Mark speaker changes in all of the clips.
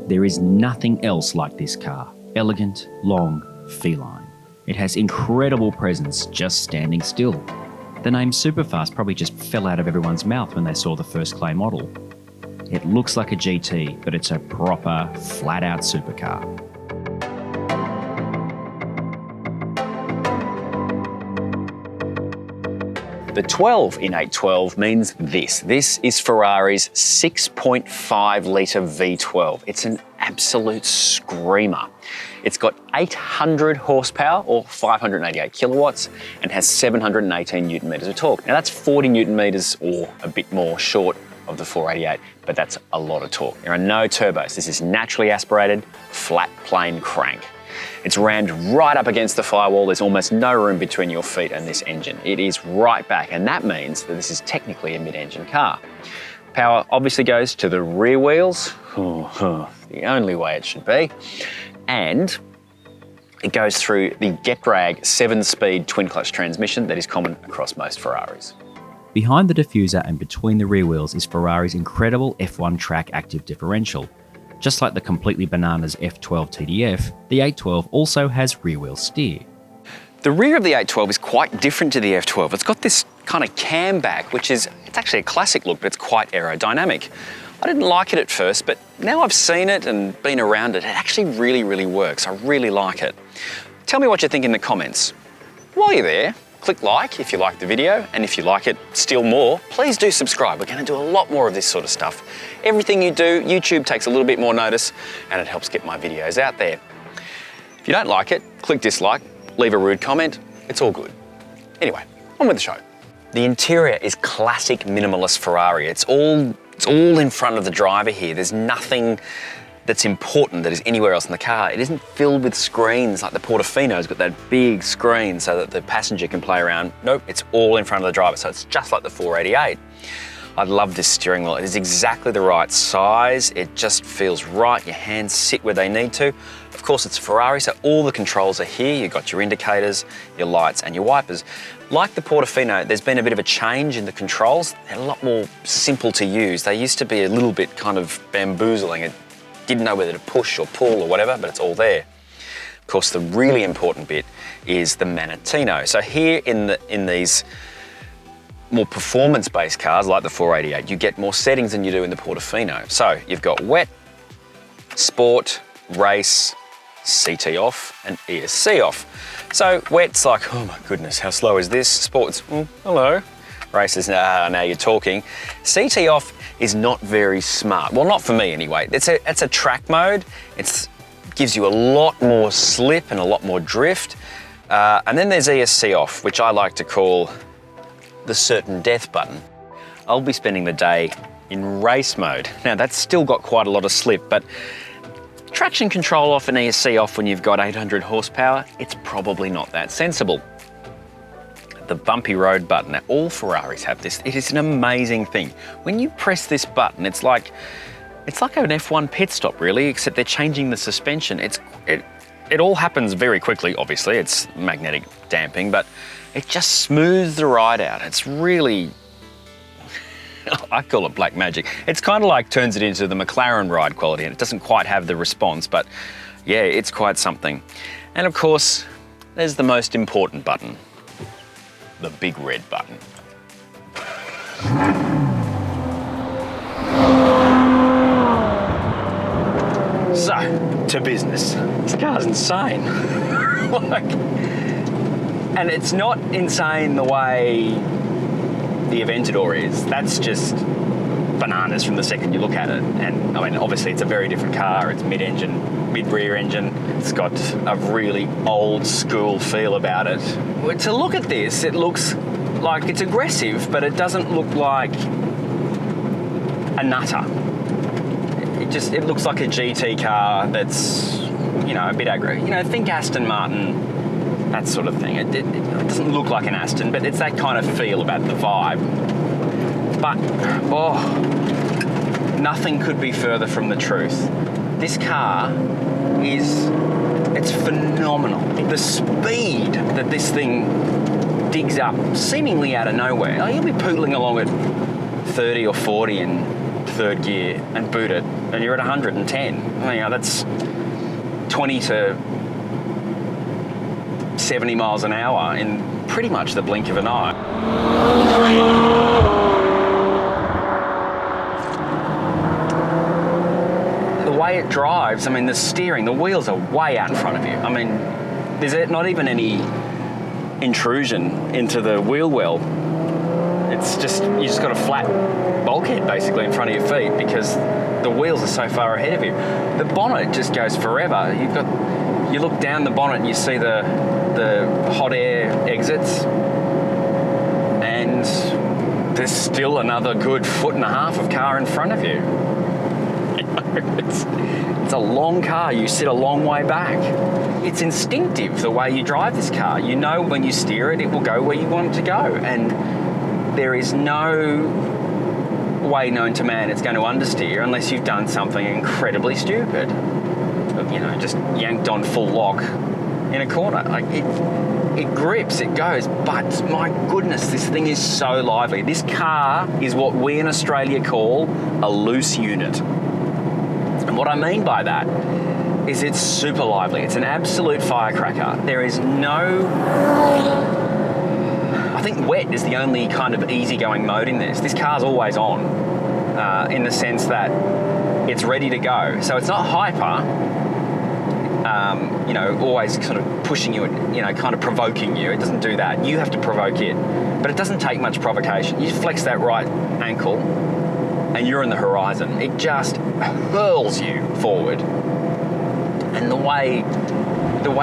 Speaker 1: There is nothing else like this car. Elegant, long, feline. It has incredible presence just standing still. The name Superfast probably just fell out of everyone's mouth when they saw the first clay model. It looks like a GT, but it's a proper, flat-out supercar. The 12 in 812 means this. This is Ferrari's 6.5 litre V12. It's an absolute screamer. It's got 800 horsepower or 588 kilowatts and has 718 newton meters of torque. Now that's 40 newton meters or a bit more short of the 488, but that's a lot of torque. There are no turbos. This is naturally aspirated, flat plane crank. It's rammed right up against the firewall. There's almost no room between your feet and this engine. It is right back, and that means that this is technically a mid-engine car. Power obviously goes to the rear wheels, the only way it should be, and it goes through the GetRag 7-speed twin-clutch transmission that is common across most Ferraris. Behind the diffuser and between the rear wheels is Ferrari's incredible F1 track active differential. Just like the completely bananas F12 TDF, the 812 also has rear wheel steer.
Speaker 2: The rear of the 812 is quite different to the F12. It's got this kind of cam back, it's actually a classic look, but it's quite aerodynamic. I didn't like it at first, but now I've seen it and been around it, it actually really, really works. I really like it. Tell me what you think in the comments. While you're there, click like if you like the video, and if you like it still more, please do subscribe. We're going to do a lot more of this sort of stuff. Everything you do, YouTube takes a little bit more notice and it helps get my videos out there. If you don't like it, click dislike, leave a rude comment, it's all good. Anyway, on with the show. The interior is classic minimalist Ferrari. It's all in front of the driver here. There's nothing that's important that is anywhere else in the car. It isn't filled with screens like the Portofino's got that big screen so that the passenger can play around. Nope, it's all in front of the driver, so it's just like the 488. I love this steering wheel. It is exactly the right size. It just feels right. Your hands sit where they need to. Of course, it's a Ferrari, so all the controls are here. You've got your indicators, your lights, and your wipers. Like the Portofino, there's been a bit of a change in the controls. They're a lot more simple to use. They used to be a little bit kind of bamboozling. It didn't know whether to push or pull or whatever, but it's all there. Of course, the really important bit is the Manettino. So here in these more performance-based cars like the 488, you get more settings than you do in the Portofino. So you've got wet, sport, race, CT off, and ESC off. So wet's like, oh my goodness, how slow is this? Sport's, hello. Race is, now you're talking. CT off is not very smart. Well, not for me anyway. It's a track mode. It gives you a lot more slip and a lot more drift. And then there's ESC off, which I like to call the certain death button. I'll be spending the day in race mode. Now that's still got quite a lot of slip, but traction control off and ESC off when you've got 800 horsepower, it's probably not that sensible. The bumpy road button, now all Ferraris have this. It is an amazing thing. When you press this button, it's like an F1 pit stop really, except they're changing the suspension. It all happens very quickly, obviously, it's magnetic damping, but it just smooths the ride out. It's really, I call it black magic. It's kind of like turns it into the McLaren ride quality, and it doesn't quite have the response, but yeah, it's quite something. And of course, there's the most important button, the big red button. So, to business. This car's insane. And it's not insane the way the Aventador is. That's just bananas from the second you look at it. And I mean, obviously it's a very different car. It's mid-engine, mid-rear engine. It's got a really old school feel about it. To look at this, it looks like it's aggressive, but it doesn't look like a nutter. It looks like a GT car that's, a bit aggro. Think Aston Martin, that sort of thing. It doesn't look like an Aston, but it's that kind of feel about the vibe. But, nothing could be further from the truth. This car it's phenomenal. The speed that this thing digs up, seemingly out of nowhere. You'll be pootling along at 30 or 40 in third gear and boot it, and you're at 110. I mean, that's 20 to 70 miles an hour in pretty much the blink of an eye. The way it drives, I mean, the steering, the wheels are way out in front of you. I mean, there's not even any intrusion into the wheel well. It's just, you just got a flat bulkhead basically in front of your feet because the wheels are so far ahead of you. The bonnet just goes forever. You look down the bonnet and you see the hot air exits, and there's still another good 1.5 foot of car in front of you. It's a long car. You sit a long way back. It's instinctive the way you drive this car. You know when you steer it, it will go where you want it to go, and there is no way known to man it's going to understeer unless you've done something incredibly stupid. You know, just yanked on full lock in a corner. Like it grips, it goes, but my goodness, this thing is so lively. This car is what we in Australia call a loose unit. And what I mean by that is it's super lively. It's an absolute firecracker. There is no... I think wet is the only kind of easygoing mode in this. This car's always on, in the sense that it's ready to go. So it's not hyper, you know, always sort of pushing you, you know, kind of provoking you. It doesn't do that. You have to provoke it. But it doesn't take much provocation. You flex that right ankle and you're in the horizon. It just hurls you forward. And the way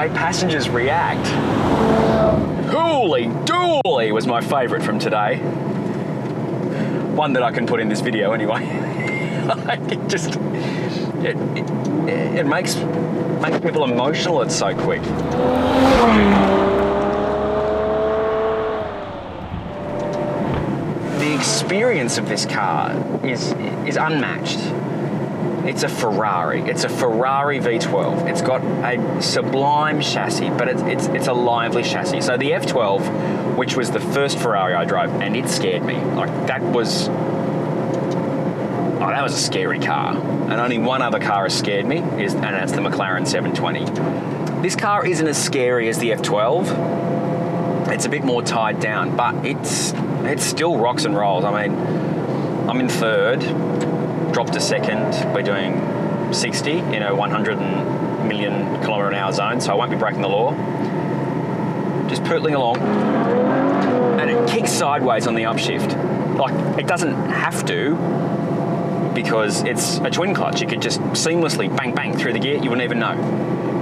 Speaker 2: passengers react, holy dooly, was my favourite from today. One that I can put in this video anyway. It makes people emotional. It's so quick. The experience of this car is unmatched. It's a Ferrari. It's a Ferrari V12. It's got a sublime chassis, but it's a lively chassis. So the F12, which was the first Ferrari I drove, and it scared me. Like that was a scary car. And only one other car has scared me, and that's the McLaren 720. This car isn't as scary as the F12. It's a bit more tied down, but it's still rocks and rolls. I mean, I'm in third. Dropped a second. We're doing 60 in a 100 million kilometre an hour zone, so I won't be breaking the law. Just pootling along, and it kicks sideways on the upshift. Like, it doesn't have to, because it's a twin clutch. You could just seamlessly bang, bang through the gear. You wouldn't even know.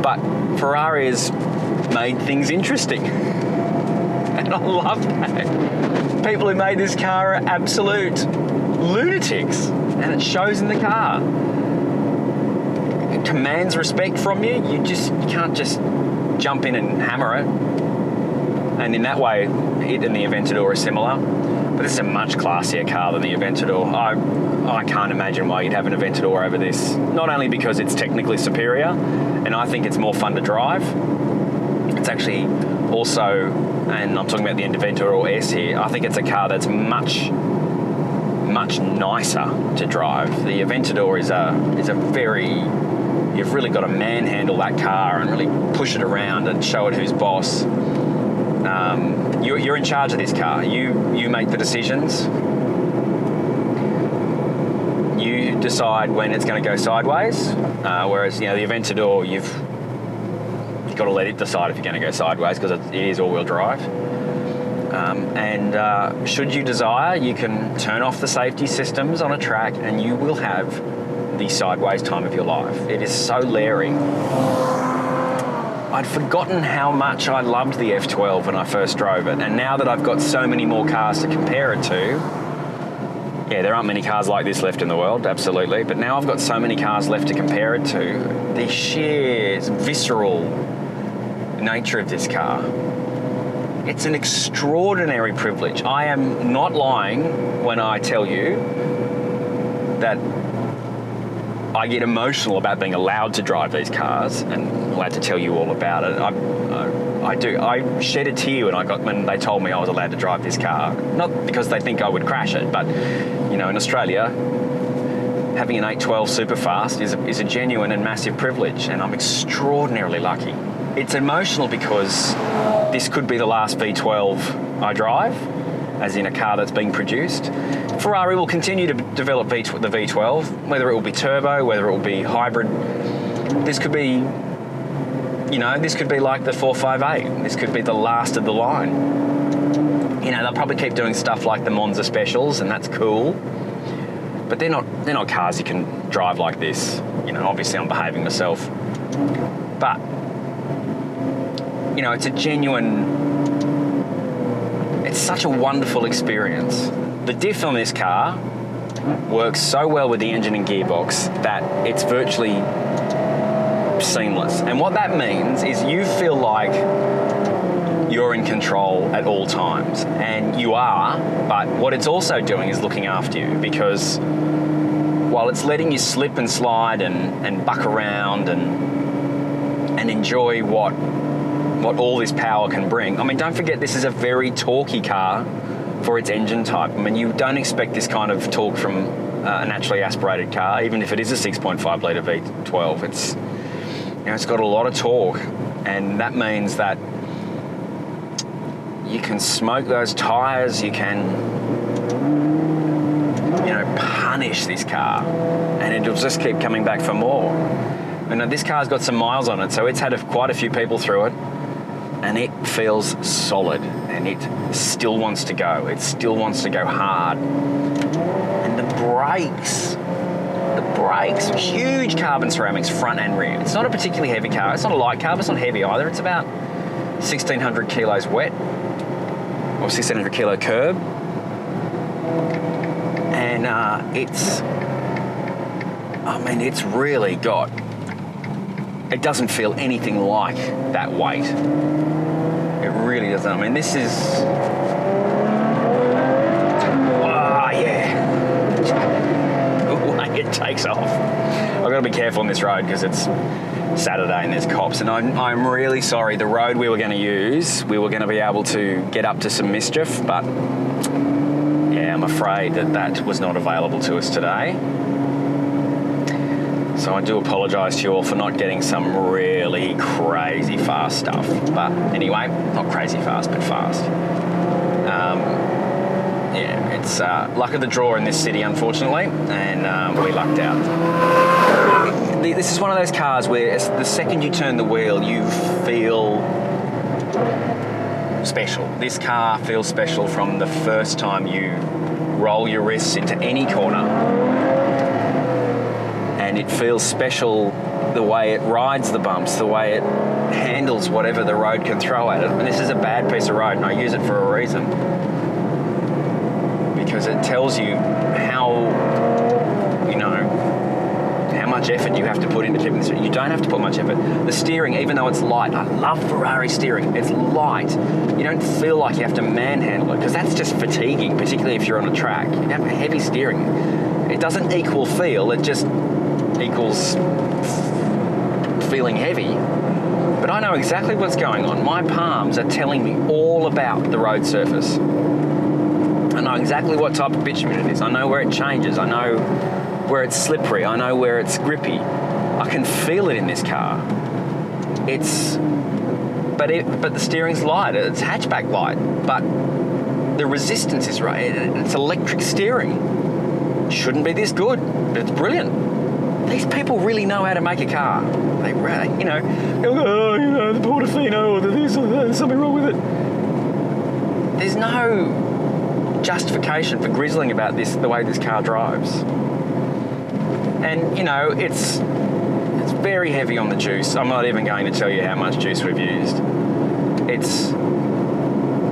Speaker 2: But Ferrari has made things interesting. And I love that. People who made this car are absolute lunatics. And it shows in the car. It commands respect from you. You can't just jump in and hammer it. And in that way, it and the Aventador are similar. But this is a much classier car than the Aventador. I can't imagine why you'd have an Aventador over this. Not only because it's technically superior, and I think it's more fun to drive. It's actually also, and I'm talking about the Aventador S here, I think it's a car that's much nicer to drive. The Aventador is a very, you've really got to manhandle that car and really push it around and show it who's boss. You're in charge of this car. You make the decisions. You decide when it's going to go sideways. Whereas, you know, the Aventador, you've got to let it decide if you're going to go sideways, because it is all-wheel drive. And should you desire, you can turn off the safety systems on a track and you will have the sideways time of your life. It is so leery. I'd forgotten how much I loved the F12 when I first drove it, and now that I've got so many more cars to compare it to, yeah, there aren't many cars like this left in the world, absolutely, but now I've got so many cars left to compare it to, the sheer visceral nature of this car. It's an extraordinary privilege. I am not lying when I tell you that I get emotional about being allowed to drive these cars and allowed to tell you all about it. I do. I shed a tear when they told me I was allowed to drive this car. Not because they think I would crash it, but, you know, in Australia, having an 812 Superfast is a genuine and massive privilege, and I'm extraordinarily lucky. It's emotional because this could be the last V12 I drive, as in a car that's being produced. Ferrari will continue to develop the V12, whether it will be turbo, whether it will be hybrid. This could be, this could be like the 458. This could be the last of the line. They'll probably keep doing stuff like the Monza specials, and that's cool. But they're not cars you can drive like this. Obviously I'm behaving myself. But, it's a genuine, it's such a wonderful experience. The diff on this car works so well with the engine and gearbox that it's virtually seamless. And what that means is you feel like you're in control at all times, and you are, but what it's also doing is looking after you, because while it's letting you slip and slide and buck around and enjoy what all this power can bring. Don't forget, this is a very torquey car for its engine type. You don't expect this kind of torque from a naturally aspirated car, even if it is a 6.5 litre V12. It's got a lot of torque, and that means that you can smoke those tyres, you can, punish this car, and it'll just keep coming back for more. This car's got some miles on it, so it's had quite a few people through it, and it feels solid, and it still wants to go. It still wants to go hard. And the brakes, huge carbon ceramics front and rear. It's not a particularly heavy car. It's not a light car, but it's not heavy either. It's about 1,600 kilos wet, or 1,600 kilo curb. And it's really got, it doesn't feel anything like that weight. It really doesn't. This is, it takes off. I've got to be careful on this road because it's Saturday and there's cops, and I'm really sorry. The road we were going to use, we were going to be able to get up to some mischief, but yeah, I'm afraid that was not available to us today. So I do apologise to you all for not getting some really crazy fast stuff. But anyway, not crazy fast, but fast. It's luck of the draw in this city, unfortunately, and we lucked out. This is one of those cars where the second you turn the wheel, you feel special. This car feels special from the first time you roll your wrists into any corner. And it feels special the way it rides the bumps, the way it handles whatever the road can throw at it. And this is a bad piece of road, and I use it for a reason. Because it tells you how much effort you have to put into keeping this. You don't have to put much effort. The steering, even though it's light, I love Ferrari steering. It's light. You don't feel like you have to manhandle it, because that's just fatiguing, particularly if you're on a track. You have heavy steering. It doesn't equal feel, it just equals feeling heavy. But I know exactly what's going on. My palms are telling me all about the road surface. I know exactly what type of bitumen it is. I know where it changes. I know where it's slippery. I know where it's grippy. I can feel it in this car. But the steering's light. It's hatchback light. But the resistance is right. It's electric steering. It shouldn't be this good, but it's brilliant. These people really know how to make a car. They, the Portofino, or the this, or that, there's something wrong with it. There's no justification for grizzling about this, the way this car drives. And it's very heavy on the juice. I'm not even going to tell you how much juice we've used. It's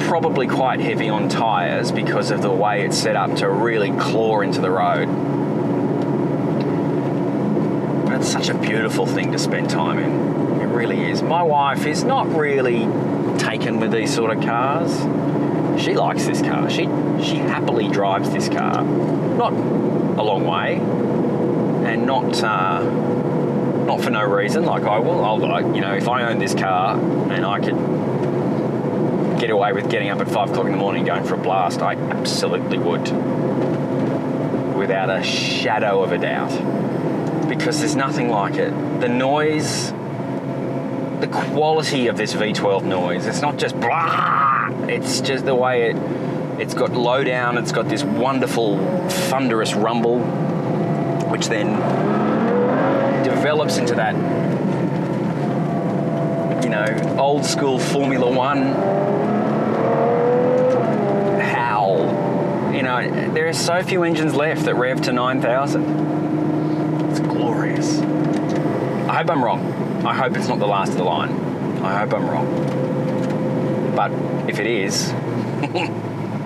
Speaker 2: probably quite heavy on tyres because of the way it's set up to really claw into the road. But it's such a beautiful thing to spend time in. It really is. My wife is not really taken with these sort of cars. She likes this car. She happily drives this car. Not a long way, and not for no reason like I will. If I owned this car and I could get away with getting up at 5 o'clock in the morning going for a blast, I absolutely would.
Speaker 1: without a shadow of a doubt, because there's nothing like it. The noise, the quality of this V12 noise, it's not just blah, it's just the way it's got low down, it's got this wonderful thunderous rumble, which then develops into that, you know, old school Formula One howl. You know, there are so few engines left that rev to 9,000. It's glorious. I hope I'm wrong. I hope it's not the last of the line. I hope I'm wrong. But if it is,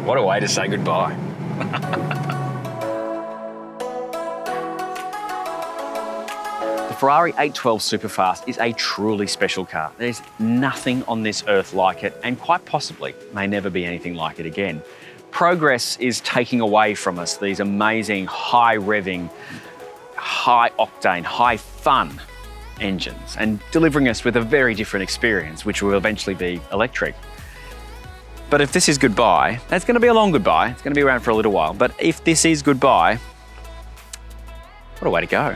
Speaker 1: what a way to say goodbye. The Ferrari 812 Superfast is a truly special car. There's nothing on this earth like it, and quite possibly may never be anything like it again. Progress is taking away from us these amazing high revving, high octane, high fun engines and delivering us with a very different experience, which will eventually be electric. But if this is goodbye, that's going to be a long goodbye. It's going to be around for a little while. But if this is goodbye, what a way to go.